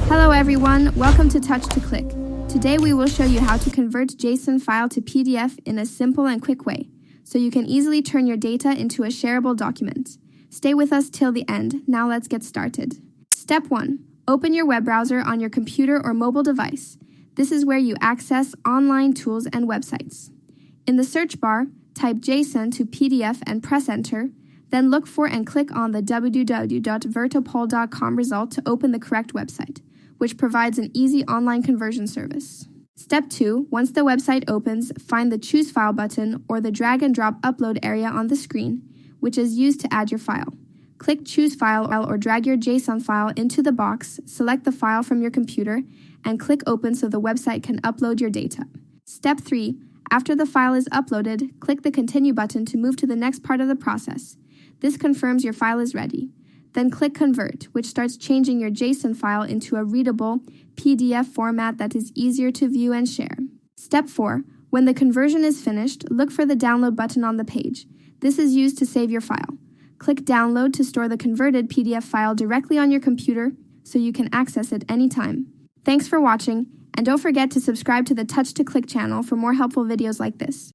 Hello everyone, welcome to Touch to Click. Today we will show you how to convert JSON file to PDF in a simple and quick way, so you can easily turn your data into a shareable document. Stay with us till the end. Now let's get started. Step 1. Open your web browser on your computer or mobile device. This is where you access online tools and websites. In the search bar, type JSON to PDF and press enter. Then look for and click on the www.vertopol.com result to open the correct website, which provides an easy online conversion service. Step 2. Once the website opens, find the Choose File button or the drag and drop upload area on the screen, which is used to add your file. Click Choose File or drag your JSON file into the box, select the file from your computer, and click Open so the website can upload your data. Step 3. After the file is uploaded, click the Continue button to move to the next part of the process. This confirms your file is ready. Then click Convert, which starts changing your JSON file into a readable PDF format that is easier to view and share. Step 4. When the conversion is finished, look for the Download button on the page. This is used to save your file. Click Download to store the converted PDF file directly on your computer so you can access it anytime. Thanks for watching, and don't forget to subscribe to the Touch to Click channel for more helpful videos like this.